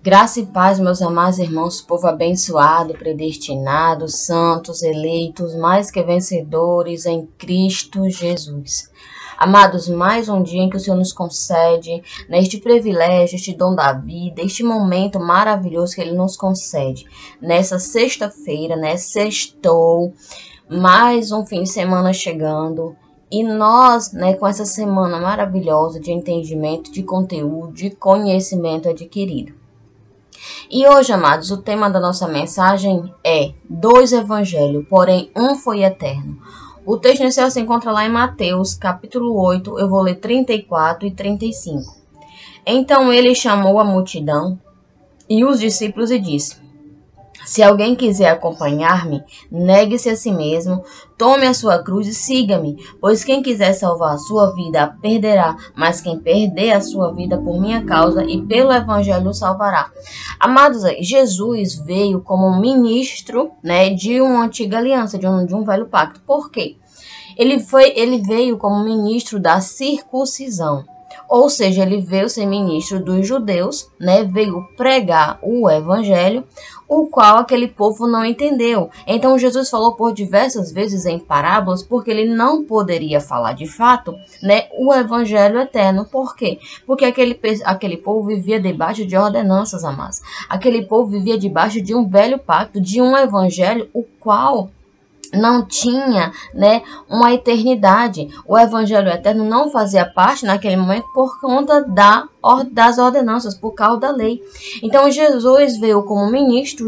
Graça e paz, meus amados irmãos, povo abençoado, predestinado, santos, eleitos, mais que vencedores em Cristo Jesus. Amados, mais um dia em que o Senhor nos concede, neste privilégio, este dom da vida, este momento maravilhoso que Ele nos concede. Nessa sexta-feira, sextou, mais um fim de semana chegando. E nós, com essa semana maravilhosa de entendimento, de conteúdo, de conhecimento adquirido. E hoje, amados, o tema da nossa mensagem é dois evangelhos, porém um foi eterno. O texto inicial se encontra lá em Mateus, capítulo 8, eu vou ler 34 e 35. Então ele chamou a multidão e os discípulos e disse: se alguém quiser acompanhar-me, negue-se a si mesmo, tome a sua cruz e siga-me, pois quem quiser salvar a sua vida a perderá, mas quem perder a sua vida por minha causa e pelo evangelho o salvará. Amados, Jesus veio como um ministro, de uma antiga aliança, de um velho pacto. Por quê? Ele veio como ministro da circuncisão. Ou seja, ele veio ser ministro dos judeus, veio pregar o evangelho, o qual aquele povo não entendeu. Então Jesus falou por diversas vezes em parábolas, porque ele não poderia falar de fato, o evangelho eterno. Por quê? Porque aquele povo vivia debaixo de ordenanças, amados. Aquele povo vivia debaixo de um velho pacto, de um evangelho, o qual não tinha, uma eternidade. O evangelho eterno não fazia parte naquele momento por conta das ordenanças, por causa da lei. Então Jesus veio como ministro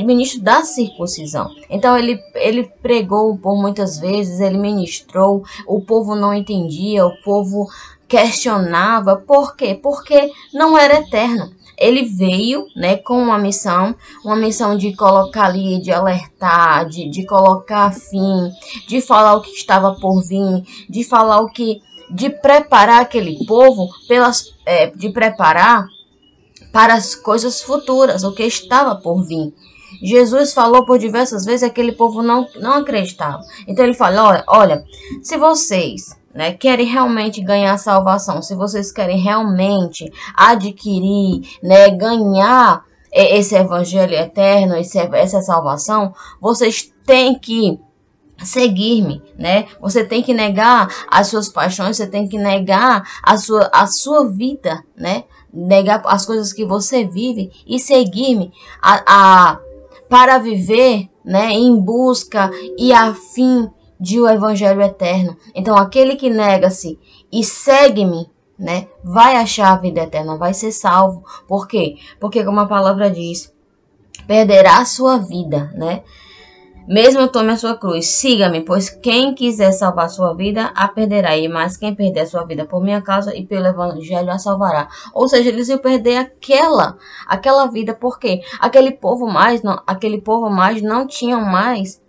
ministro da circuncisão. Então ele pregou por muitas vezes, ele ministrou, o povo não entendia, o povo questionava. Por quê? Porque não era eterno. Ele veio, com uma missão de colocar ali, de alertar, de colocar fim, de falar o que estava por vir, de falar de preparar aquele povo de preparar para as coisas futuras, o que estava por vir. Jesus falou por diversas vezes e aquele povo não acreditava. Então ele falou: olha, se vocês querem realmente ganhar salvação, se vocês querem realmente adquirir, ganhar esse evangelho eterno, essa salvação, vocês têm que seguir-me, Você tem que negar as suas paixões, você tem que negar a sua vida, Negar as coisas que você vive e seguir-me para viver, em busca e a fim de o evangelho eterno. Então aquele que nega-se e segue-me, vai achar a vida eterna, vai ser salvo. Por quê? Porque, como a palavra diz, perderá a sua vida, Mesmo tome a sua cruz, siga-me, pois quem quiser salvar a sua vida, a perderá, mas quem perder a sua vida por minha causa e pelo evangelho a salvará. Ou seja, eles iam perder aquela vida. Por quê? Aquele povo mais não tinha mais,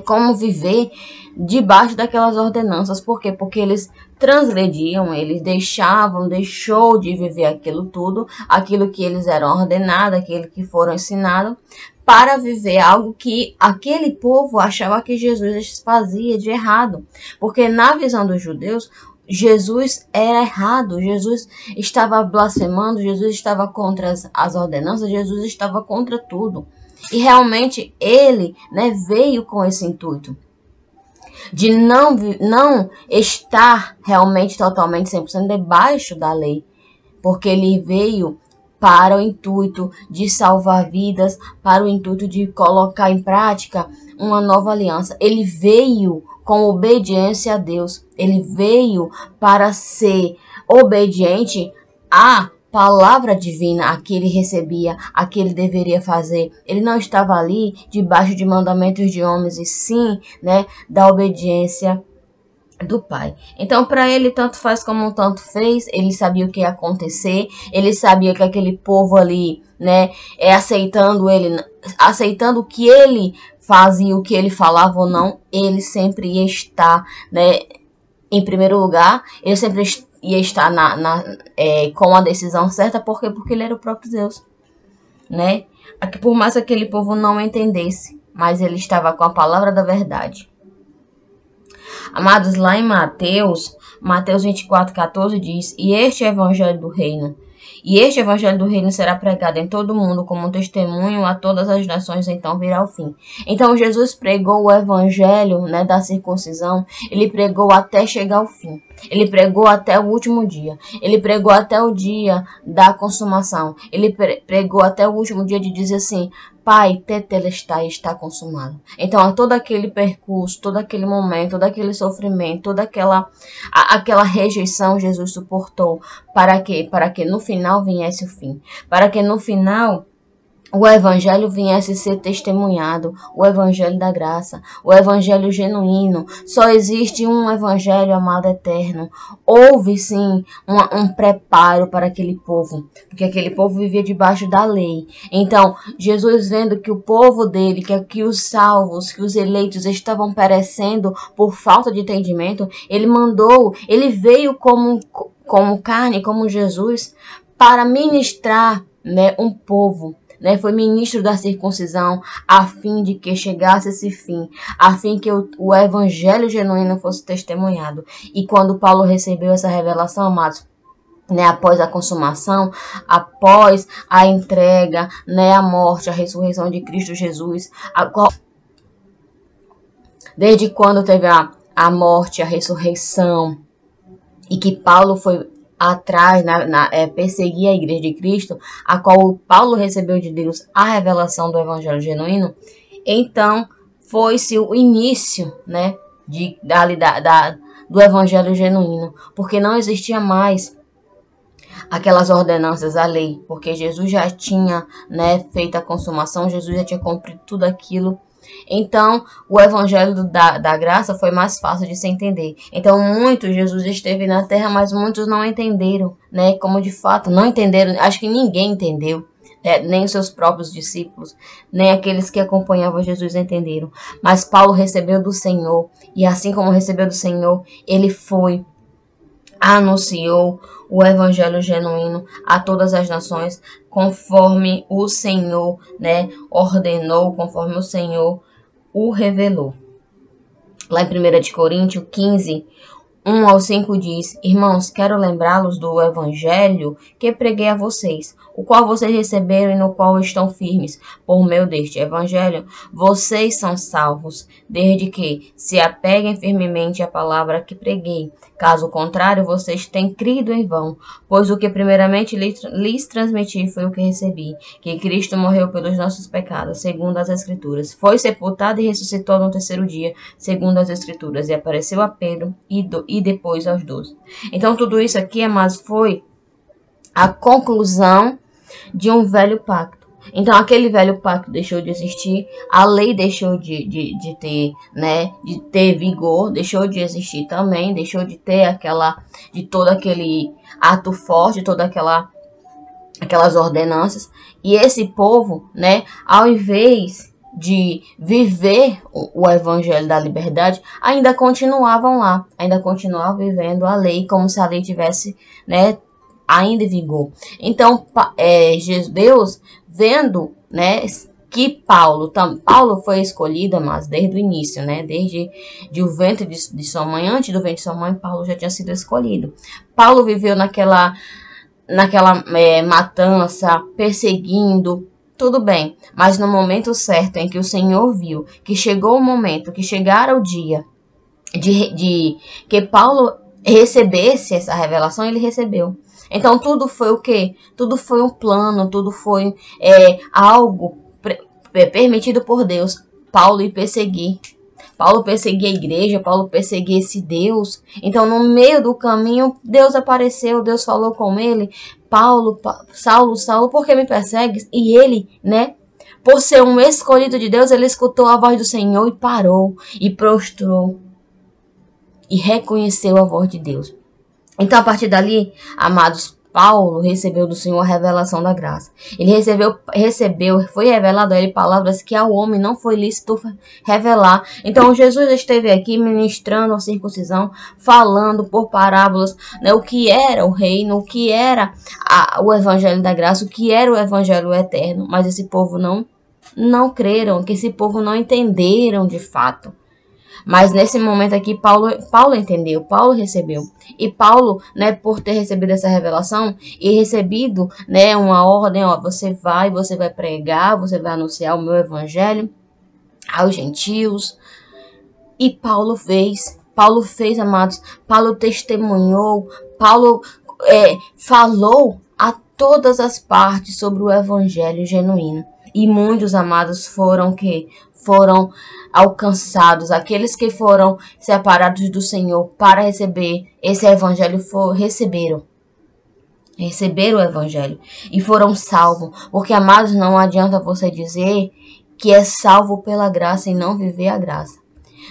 como viver debaixo daquelas ordenanças. Por quê? Porque eles transgrediam, eles deixou de viver aquilo tudo, aquilo que eles eram ordenados, aquilo que foram ensinados, para viver algo que aquele povo achava que Jesus fazia de errado. Porque na visão dos judeus, Jesus era errado, Jesus estava blasfemando, Jesus estava contra as ordenanças, Jesus estava contra tudo. E realmente ele veio com esse intuito de não estar realmente totalmente 100% debaixo da lei, porque ele veio para o intuito de salvar vidas, para o intuito de colocar em prática uma nova aliança. Ele veio com obediência a Deus, ele veio para ser obediente à palavra divina, a que ele recebia, a que ele deveria fazer. Ele não estava ali debaixo de mandamentos de homens, e sim, da obediência do Pai. Então, para ele, tanto faz como tanto fez. Ele sabia o que ia acontecer, ele sabia que aquele povo ali, aceitando o que ele fazia, o que ele falava ou não, ele sempre ia estar, em primeiro lugar, ele sempre ia estar com a decisão certa. Por quê? Porque ele era o próprio Deus, Por mais que aquele povo não entendesse, mas ele estava com a palavra da verdade. Amados, lá em Mateus 24:14 diz: E este é o evangelho do reino. E este evangelho do reino será pregado em todo o mundo como um testemunho a todas as nações, então virá o fim. Então Jesus pregou o evangelho, né, da circuncisão, ele pregou até chegar ao fim. Ele pregou até o último dia. Ele pregou até o dia da consumação. Ele pregou até o último dia de dizer assim: Pai, tetelestai, está consumado. Então, todo aquele percurso, todo aquele momento, todo aquele sofrimento, toda aquela rejeição, Jesus suportou. Para quê? Para que no final viesse o fim. Para que no final o evangelho viesse ser testemunhado, o evangelho da graça, o evangelho genuíno. Só existe um evangelho, amado eterno. Houve sim um preparo para aquele povo, porque aquele povo vivia debaixo da lei. Então, Jesus, vendo que o povo dele, que os salvos, que os eleitos estavam perecendo por falta de entendimento, ele veio como carne, como Jesus, para ministrar, né, um povo. Foi ministro da circuncisão, a fim de que chegasse esse fim, a fim que o evangelho genuíno fosse testemunhado. E quando Paulo recebeu essa revelação, amados, após a consumação, após a entrega, a morte, a ressurreição de Cristo Jesus, desde quando teve a morte, a ressurreição, e que Paulo foi atrás, perseguir a igreja de Cristo, a qual Paulo recebeu de Deus a revelação do evangelho genuíno, então foi-se o início, do evangelho genuíno, porque não existia mais aquelas ordenanças da lei, porque Jesus já tinha, feito a consumação, Jesus já tinha cumprido tudo aquilo. Então, o evangelho da graça foi mais fácil de se entender. Então, Jesus esteve na terra, mas muitos não entenderam, como de fato não entenderam. Acho que ninguém entendeu, nem os seus próprios discípulos, nem aqueles que acompanhavam Jesus entenderam. Mas Paulo recebeu do Senhor, e assim como recebeu do Senhor, ele anunciou o evangelho genuíno a todas as nações, conforme o Senhor, ordenou, conforme o Senhor o revelou. Lá em 1 Coríntios 15, 1-5 diz: Irmãos, quero lembrá-los do evangelho que preguei a vocês, o qual vocês receberam e no qual estão firmes. Por meio deste evangelho, vocês são salvos, desde que se apeguem firmemente à palavra que preguei. Caso contrário, vocês têm crido em vão, pois o que primeiramente lhes transmiti foi o que recebi, que Cristo morreu pelos nossos pecados, segundo as Escrituras. Foi sepultado e ressuscitou no terceiro dia, segundo as Escrituras, e apareceu a Pedro e depois aos 12. Então, tudo isso aqui, amados, foi a conclusão de um velho pacto. Então, aquele velho pacto deixou de existir, a lei deixou de ter vigor, deixou de existir também, deixou de ter todo aquele ato forte, aquelas ordenanças. E esse povo, ao invés de viver o evangelho da liberdade, ainda continuavam lá, ainda continuavam vivendo a lei, como se a lei tivesse, ainda em vigor. Então, Deus, vendo, que Paulo foi escolhido, mas desde o início, desde o ventre de sua mãe, antes do ventre de sua mãe, Paulo já tinha sido escolhido. Paulo viveu naquela matança, perseguindo, tudo bem, mas no momento certo em que o Senhor viu que chegou o momento, que chegara o dia de que Paulo recebesse essa revelação, ele recebeu. Então, tudo foi o quê? Tudo foi um plano, tudo foi algo permitido por Deus. Paulo ir perseguir. Paulo perseguia a igreja, Paulo perseguia esse Deus. Então, no meio do caminho, Deus apareceu, Deus falou com ele: Saulo, Saulo, por que me persegues? E ele, por ser um escolhido de Deus, ele escutou a voz do Senhor e parou, e prostrou, e reconheceu a voz de Deus. Então, a partir dali, amados, Paulo recebeu do Senhor a revelação da graça. Ele foi revelado a ele palavras que ao homem não foi lícito revelar. Então, Jesus esteve aqui ministrando a circuncisão, falando por parábolas, o que era o reino, o que era o evangelho da graça, o que era o evangelho eterno. Mas esse povo não creram, que esse povo não entenderam de fato. Mas nesse momento aqui, Paulo entendeu, Paulo recebeu. E Paulo, né, por ter recebido essa revelação e recebido, né, uma ordem, ó, você vai pregar, você vai anunciar o meu evangelho aos gentios. E Paulo fez, amados, Paulo testemunhou, Paulo falou a todas as partes sobre o evangelho genuíno. E muitos, amados, foram alcançados, aqueles que foram separados do Senhor para receber esse evangelho receberam o evangelho e foram salvos. Porque, amados, não adianta você dizer que é salvo pela graça e não viver a graça.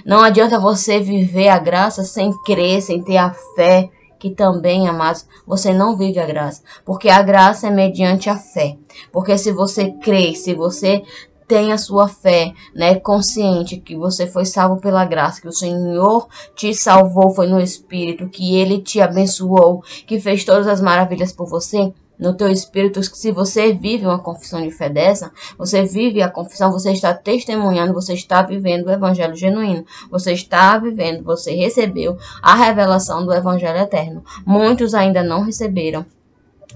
Não adianta você viver a graça sem crer, sem ter a fé, que também, amados, você não vive a graça. Porque a graça é mediante a fé. Porque se você crê, se você tem a sua fé, né, consciente que você foi salvo pela graça, que o Senhor te salvou, foi no Espírito, que Ele te abençoou, que fez todas as maravilhas por você, no teu espírito, se você vive uma confissão de fé dessa, você vive a confissão, você está testemunhando, você está vivendo o evangelho genuíno, você está vivendo, você recebeu a revelação do evangelho eterno. Muitos ainda não receberam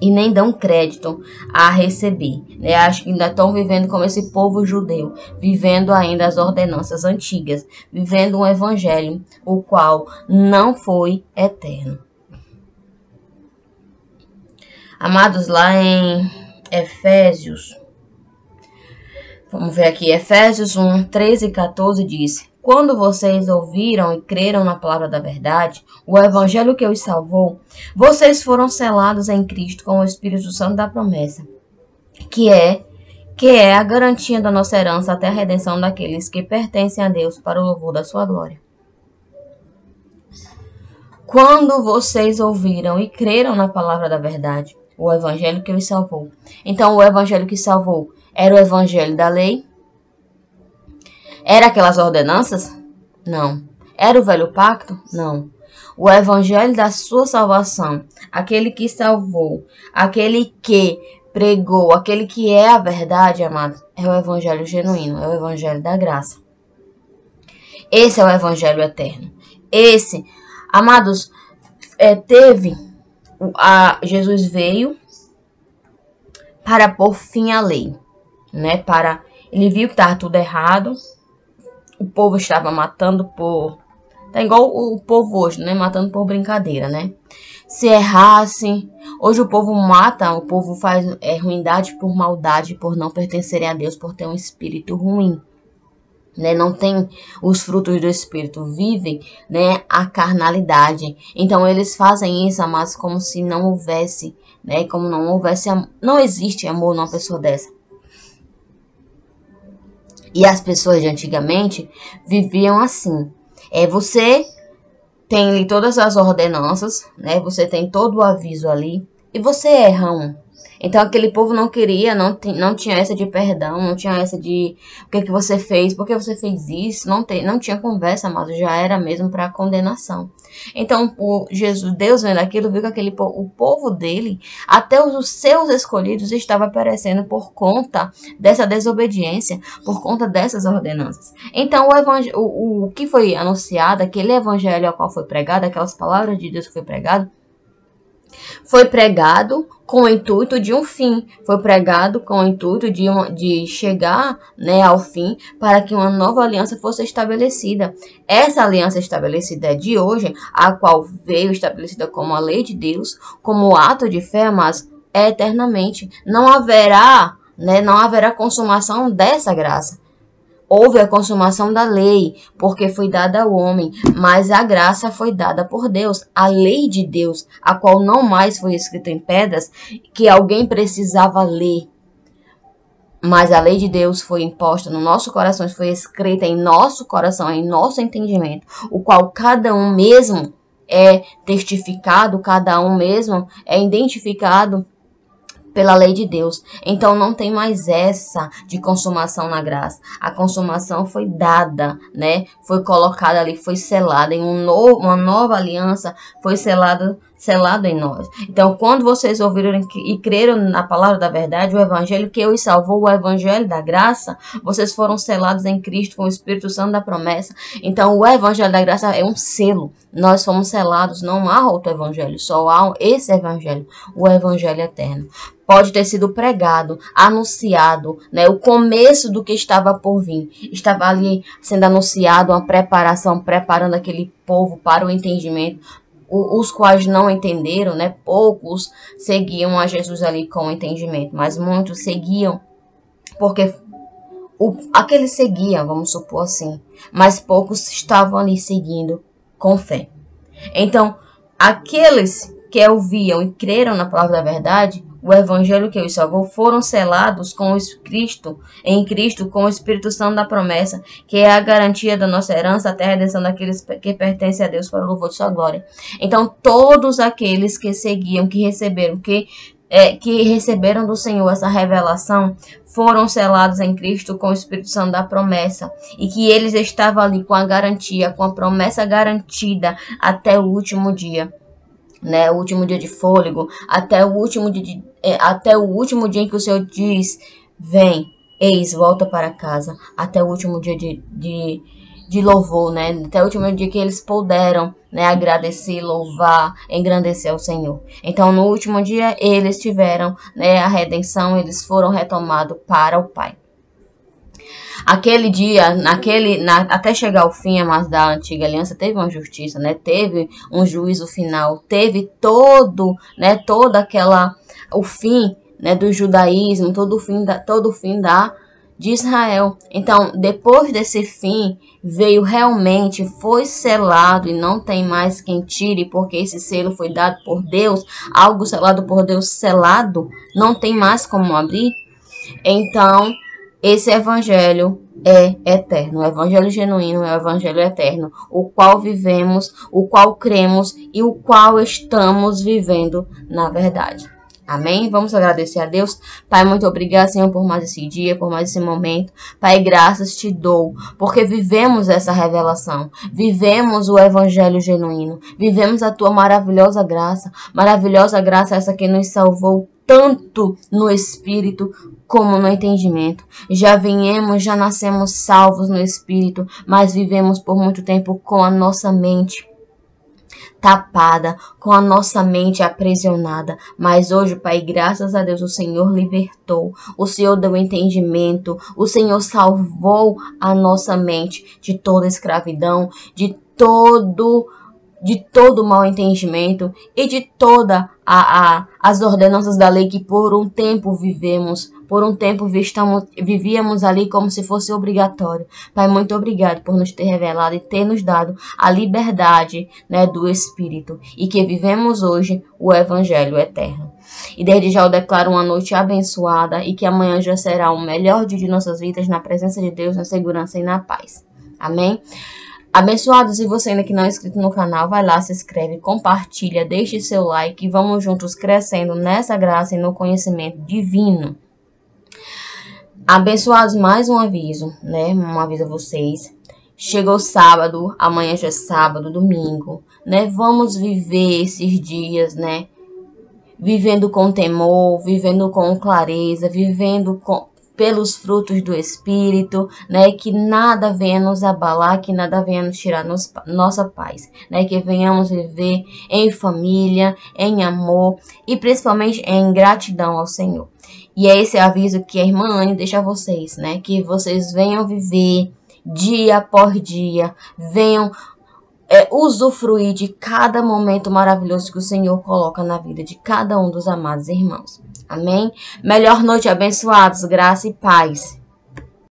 e nem dão crédito a receber, né? Acho que ainda estão vivendo como esse povo judeu, vivendo ainda as ordenanças antigas, vivendo um evangelho o qual não foi eterno. Amados, lá em Efésios, vamos ver aqui, Efésios 1, 13 e 14 diz: quando vocês ouviram e creram na palavra da verdade, o evangelho que os salvou, vocês foram selados em Cristo com o Espírito Santo da promessa, que é a garantia da nossa herança até a redenção daqueles que pertencem a Deus para o louvor da sua glória. Quando vocês ouviram e creram na palavra da verdade, o evangelho que os salvou. Então, o evangelho que salvou era o evangelho da lei? Era aquelas ordenanças? Não. Era o velho pacto? Não. O evangelho da sua salvação, aquele que salvou, aquele que pregou, aquele que é a verdade, amado, é o evangelho genuíno, é o evangelho da graça. Esse é o evangelho eterno. Esse, amados, Jesus veio para pôr fim à lei, né? Ele viu que estava tudo errado, o povo estava matando tá igual o povo hoje, né? Matando por brincadeira, né? Se errasse, hoje o povo mata, o povo faz ruindade por maldade, por não pertencerem a Deus, por ter um espírito ruim. Né, não tem os frutos do Espírito, vivem, né, a carnalidade. Então eles fazem isso, mas como se não houvesse, né, como não houvesse, não existe amor numa pessoa dessa. E as pessoas de antigamente viviam assim. Você tem ali todas as ordenanças, né, você tem todo o aviso ali e você erra um. Então aquele povo não queria, não tinha essa de perdão, não tinha essa de o que você fez, por que você fez isso, não tinha conversa, mas já era mesmo para condenação. Então Deus vendo aquilo, viu que o povo dele, até os seus escolhidos estava perecendo por conta dessa desobediência, por conta dessas ordenanças. Então o que foi anunciado, aquele evangelho ao qual foi pregado, aquelas palavras de Deus que foi pregado com o intuito de um fim, foi pregado com o intuito de chegar, né, ao fim, para que uma nova aliança fosse estabelecida. Essa aliança estabelecida é de hoje, a qual veio estabelecida como a lei de Deus, como ato de fé, mas eternamente. Não haverá consumação dessa graça. Houve a consumação da lei, porque foi dada ao homem, mas a graça foi dada por Deus. A lei de Deus, a qual não mais foi escrita em pedras, que alguém precisava ler. Mas a lei de Deus foi imposta no nosso coração, foi escrita em nosso coração, em nosso entendimento, o qual cada um mesmo é testificado, cada um mesmo é identificado pela lei de Deus. Então não tem mais essa de consumação na graça. A consumação foi dada, né? Foi colocada ali, foi selada em uma nova aliança, foi selada selado em nós. Então, quando vocês ouviram e creram na palavra da verdade, o evangelho que os salvou, o evangelho da graça, vocês foram selados em Cristo com o Espírito Santo da promessa. Então, o evangelho da graça é um selo. Nós fomos selados, não há outro evangelho, só há esse evangelho, o evangelho eterno. Pode ter sido pregado, anunciado, né? O começo do que estava por vir. Estava ali sendo anunciado uma preparação, preparando aquele povo para o entendimento. Os quais não entenderam, né? Poucos seguiam a Jesus ali com entendimento, mas muitos seguiam porque aqueles seguiam, vamos supor assim, mas poucos estavam ali seguindo com fé. Então, aqueles que ouviam e creram na palavra da verdade, o evangelho que os salvou, foram selados em Cristo com o Espírito Santo da promessa, que é a garantia da nossa herança até a redenção daqueles que pertencem a Deus para o louvor de sua glória. Então, todos aqueles que seguiam, que receberam do Senhor essa revelação, foram selados em Cristo com o Espírito Santo da promessa, e que eles estavam ali com a garantia, com a promessa garantida até o último dia. Né, o último dia de fôlego, até o último dia em que o Senhor diz, vem, eis, volta para casa, até o último dia de louvor, né, até o último dia que eles puderam, né, agradecer, louvar, engrandecer ao Senhor. Então, no último dia, eles tiveram, né, a redenção, eles foram retomados para o Pai. Aquele dia, até chegar ao fim, mas da antiga aliança, teve uma justiça, né? Teve um juízo final, teve o fim, né, do judaísmo, todo o fim de Israel. Então, depois desse fim, foi selado, e não tem mais quem tire, porque esse selo foi dado por Deus, algo selado por Deus, selado, não tem mais como abrir. Então, esse evangelho é eterno. O evangelho genuíno é o evangelho eterno, o qual vivemos, o qual cremos e o qual estamos vivendo na verdade. Amém? Vamos agradecer a Deus. Pai, muito obrigado, Senhor, por mais esse dia, por mais esse momento. Pai, graças te dou, porque vivemos essa revelação. Vivemos o evangelho genuíno. Vivemos a tua maravilhosa graça. Maravilhosa graça essa que nos salvou tanto no espírito como no entendimento. Já nascemos salvos no espírito, mas vivemos por muito tempo com a nossa mente tapada, com a nossa mente aprisionada. Mas hoje, Pai, graças a Deus, o Senhor libertou, o Senhor deu entendimento, o Senhor salvou a nossa mente de toda escravidão, de todo mal entendimento e de toda as ordenanças da lei que por um tempo vivíamos ali como se fosse obrigatório. Pai, muito obrigado por nos ter revelado e ter nos dado a liberdade, né, do Espírito, e que vivemos hoje o Evangelho eterno. E desde já eu declaro uma noite abençoada e que amanhã já será o melhor dia de nossas vidas na presença de Deus, na segurança e na paz. Amém? Abençoados, e você ainda que não é inscrito no canal, vai lá, se inscreve, compartilha, deixe seu like e vamos juntos crescendo nessa graça e no conhecimento divino. Abençoados, mais um aviso, né? Um aviso a vocês. Chegou sábado, amanhã já é sábado, domingo, né? Vamos viver esses dias, né? Vivendo com temor, vivendo com clareza, pelos frutos do Espírito, né, que nada venha nos abalar, que nada venha nos tirar nossa paz, né, que venhamos viver em família, em amor e principalmente em gratidão ao Senhor. E é esse aviso que a irmã Anne deixa a vocês, né, que vocês venham viver dia após dia, venham usufruir de cada momento maravilhoso que o Senhor coloca na vida de cada um dos amados irmãos. Amém? Melhor noite, abençoados, graça e paz.